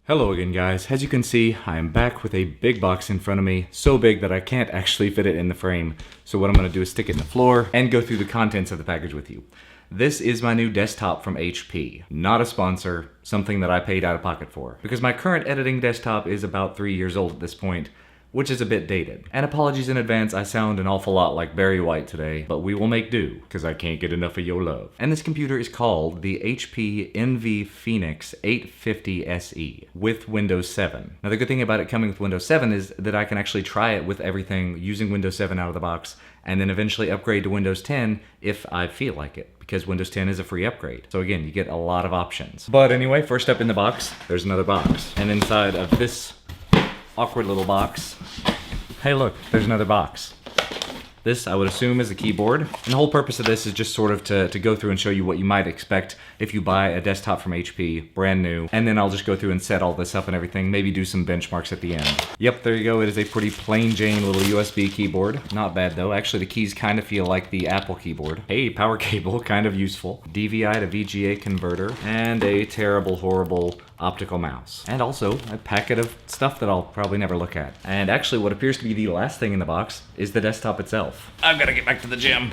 Hello again, guys. As you can see, I am back with a big box in front of me, so big that I can't actually fit it in the frame. So what I'm going to do is stick it in the floor and go through the contents of the package with you. This is my new desktop from HP. Not a sponsor, something that I paid out of pocket for. Because my current editing desktop is about 3 years old at this point, which is a bit dated. And apologies in advance, I sound an awful lot like Barry White today, but we will make do, because I can't get enough of your love. And this computer is called the HP Phoenix 850 SE with Windows 7. Now the good thing about it coming with Windows 7 is that I can actually try it with everything using Windows 7 out of the box, and then eventually upgrade to Windows 10 if I feel like it, because Windows 10 is a free upgrade. So again, you get a lot of options. But anyway, first up in the box, there's another box. And inside of this awkward little box, hey look, there's another box. This, I would assume, is a keyboard. And the whole purpose of this is just sort of to go through and show you what you might expect if you buy a desktop from HP, brand new. And then I'll just go through and set all this up and everything, maybe do some benchmarks at the end. Yep, there you go. It is a pretty plain Jane little USB keyboard. Not bad though. Actually, the keys kind of feel like the Apple keyboard. Hey, power cable, kind of useful. DVI to VGA converter, and a terrible, horrible optical mouse. And also a packet of stuff that I'll probably never look at. And actually what appears to be the last thing in the box is the desktop itself. I've got to get back to the gym.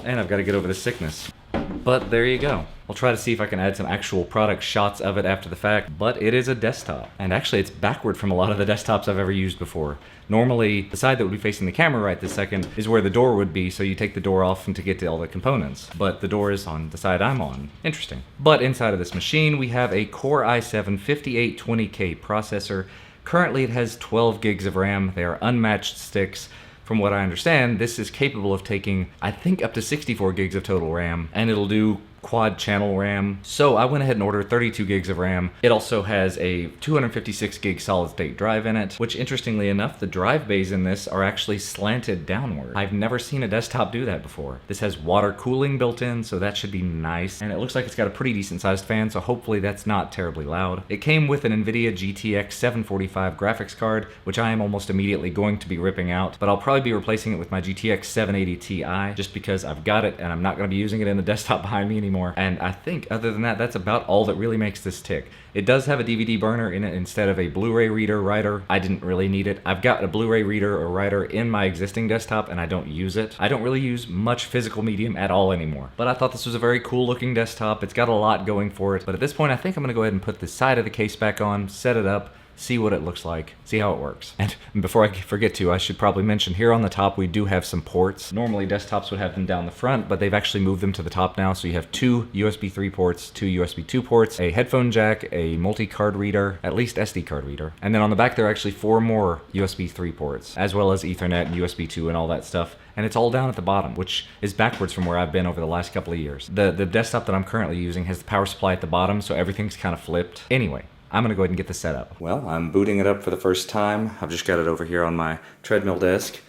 And I've got to get over the sickness. But there you go. I'll try to see if I can add some actual product shots of it after the fact, but it is a desktop. And actually it's backward from a lot of the desktops I've ever used before. Normally, the side that would be facing the camera right this second is where the door would be, so you take the door off and to get to all the components. But the door is on the side I'm on. Interesting. But inside of this machine, we have a Core i7 5820K processor. Currently it has 12 gigs of RAM. They are unmatched sticks. From what I understand, this is capable of taking, I think, up to 64 gigs of total RAM, and it'll do quad channel RAM. So I went ahead and ordered 32 gigs of RAM. It also has a 256 gig solid state drive in it, which interestingly enough, the drive bays in this are actually slanted downward. I've never seen a desktop do that before. This has water cooling built in, so that should be nice. And it looks like it's got a pretty decent sized fan, so hopefully that's not terribly loud. It came with an NVIDIA GTX 745 graphics card, which I am almost immediately going to be ripping out, but I'll probably be replacing it with my GTX 780 Ti, just because I've got it and I'm not gonna be using it in the desktop behind me anymore. And I think other than that, that's about all that really makes this tick. It does have a DVD burner in it instead of a Blu-ray reader writer. I didn't really need it. I've got a Blu-ray reader or writer in my existing desktop and I don't use it. I don't really use much physical medium at all anymore. But I thought this was a very cool looking desktop. It's got a lot going for it. But at this point, I think I'm gonna go ahead and put the side of the case back on, set it up, see what it looks like, see how it works. And before I forget to, I should probably mention here on the top we do have some ports. Normally desktops would have them down the front, but they've actually moved them to the top now, so you have 2 USB 3 ports, 2 USB 2 ports, a headphone jack, a multi-card reader, at least SD card reader. And then on the back there are actually 4 more USB 3 ports, as well as Ethernet and USB 2 and all that stuff. And it's all down at the bottom, which is backwards from where I've been over the last couple of years. The desktop that I'm currently using has the power supply at the bottom, so everything's kind of flipped. Anyway, I'm gonna go ahead and get this set up. Well, I'm booting it up for the first time. I've just got it over here on my treadmill desk.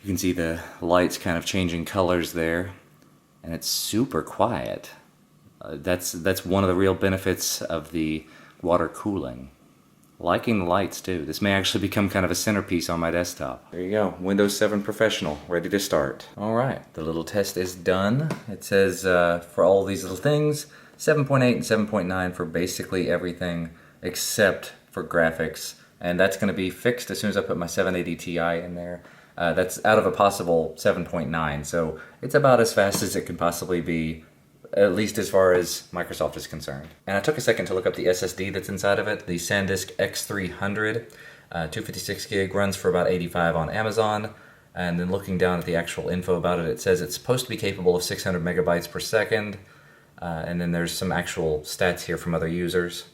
You can see the lights kind of changing colors there, and it's super quiet. That's one of the real benefits of the water cooling. Liking the lights too. This may actually become kind of a centerpiece on my desktop. There you go, Windows 7 Professional, ready to start. All right, the little test is done. It says for all these little things, 7.8 and 7.9 for basically everything except for graphics, and that's going to be fixed as soon as I put my 780 Ti in there. That's out of a possible 7.9, so it's about as fast as it can possibly be, at least as far as Microsoft is concerned. And I took a second to look up the SSD that's inside of it, the SanDisk X300, 256 gig, runs for about $85 on Amazon. And then looking down at the actual info about it, it says it's supposed to be capable of 600 megabytes per second. And then there's some actual stats here from other users.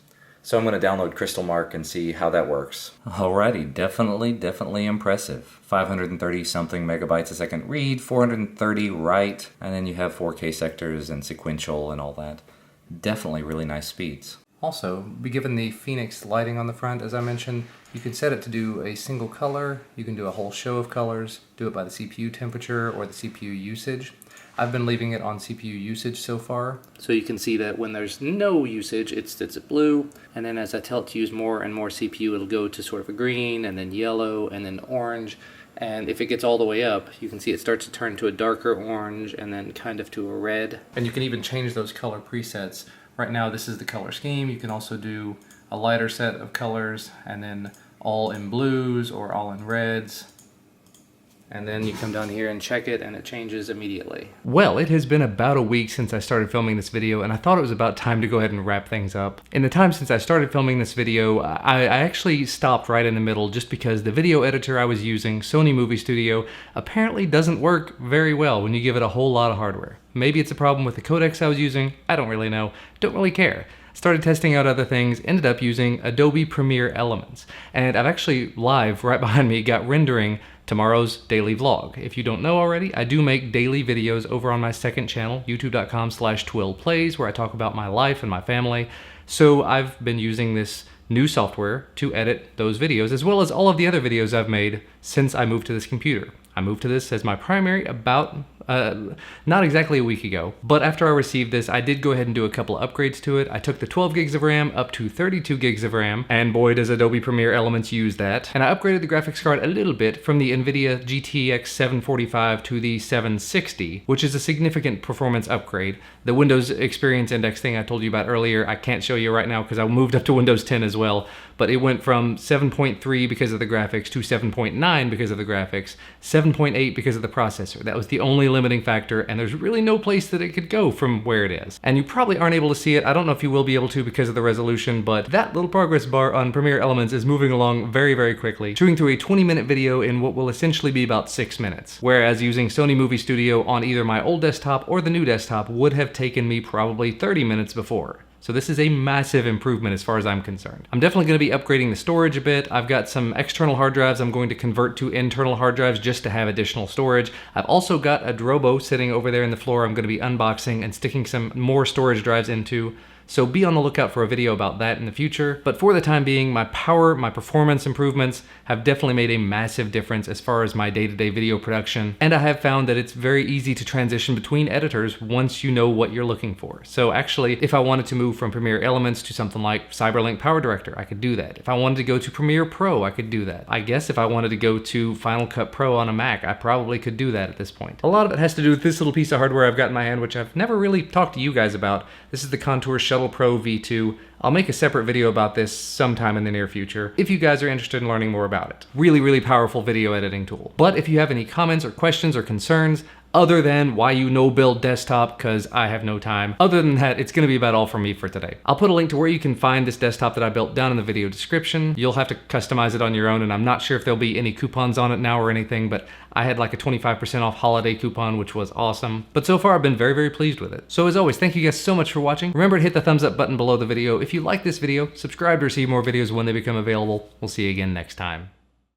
So I'm going to download Crystal Mark and see how that works. Alrighty, definitely impressive. 530 something megabytes a second read, 430 write, and then you have 4K sectors and sequential and all that. Definitely really nice speeds. Also, be given the Phoenix lighting on the front, as I mentioned, you can set it to do a single color, you can do a whole show of colors, do it by the CPU temperature or the CPU usage. I've been leaving it on CPU usage so far. So you can see that when there's no usage, it's at blue, and then as I tell it to use more and more CPU, it'll go to sort of a green, and then yellow, and then orange. And if it gets all the way up, you can see it starts to turn to a darker orange, and then kind of to a red. And you can even change those color presets. Right now, this is the color scheme. You can also do a lighter set of colors, and then all in blues or all in reds. And then you come down here and check it and it changes immediately. Well, it has been about a week since I started filming this video, and I thought it was about time to go ahead and wrap things up. In the time since I started filming this video, I actually stopped right in the middle just because the video editor I was using, Sony Movie Studio, apparently doesn't work very well when you give it a whole lot of hardware. Maybe it's a problem with the codecs I was using, I don't really know, don't really care. Started testing out other things, ended up using Adobe Premiere Elements. And I've actually, live right behind me, got rendering tomorrow's daily vlog. If you don't know already, I do make daily videos over on my second channel, youtube.com/twillplays, where I talk about my life and my family. So I've been using this new software to edit those videos, as well as all of the other videos I've made since I moved to this computer. I moved to this as my primary about not exactly a week ago, but after I received this, I did go ahead and do a couple of upgrades to it. I took the 12 gigs of RAM up to 32 gigs of RAM, and boy does Adobe Premiere Elements use that. And I upgraded the graphics card a little bit from the NVIDIA GTX 745 to the 760, which is a significant performance upgrade. The Windows Experience Index thing I told you about earlier, I can't show you right now because I moved up to Windows 10 as well, but it went from 7.3 because of the graphics to 7.9 because of the graphics, 7.8 because of the processor. That was the only limiting factor, and there's really no place that it could go from where it is. And you probably aren't able to see it. I don't know if you will be able to because of the resolution, but that little progress bar on Premiere Elements is moving along very, very quickly, shooting through a 20-minute video in what will essentially be about 6 minutes. Whereas using Sony Movie Studio on either my old desktop or the new desktop would have taken me probably 30 minutes before. So this is a massive improvement as far as I'm concerned. I'm definitely going to be upgrading the storage a bit. I've got some external hard drives I'm going to convert to internal hard drives just to have additional storage. I've also got a Drobo sitting over there in the floor I'm going to be unboxing and sticking some more storage drives into. So be on the lookout for a video about that in the future. But for the time being, my power, my performance improvements have definitely made a massive difference as far as my day-to-day video production. And I have found that it's very easy to transition between editors once you know what you're looking for. So actually, if I wanted to move from Premiere Elements to something like Cyberlink Power Director, I could do that. If I wanted to go to Premiere Pro, I could do that. I guess if I wanted to go to Final Cut Pro on a Mac, I probably could do that at this point. A lot of it has to do with this little piece of hardware I've got in my hand, which I've never really talked to you guys about. This is the Contour Shuttle Pro V2. I'll make a separate video about this sometime in the near future if you guys are interested in learning more about it. Really, really powerful video editing tool. But if you have any comments or questions or concerns, other than why you no-build desktop, because I have no time. Other than that, it's going to be about all from me for today. I'll put a link to where you can find this desktop that I built down in the video description. You'll have to customize it on your own, and I'm not sure if there'll be any coupons on it now or anything, but I had like a 25% off holiday coupon, which was awesome. But so far, I've been very, very pleased with it. So as always, thank you guys so much for watching. Remember to hit the thumbs up button below the video. If you like this video, subscribe to receive more videos when they become available. We'll see you again next time.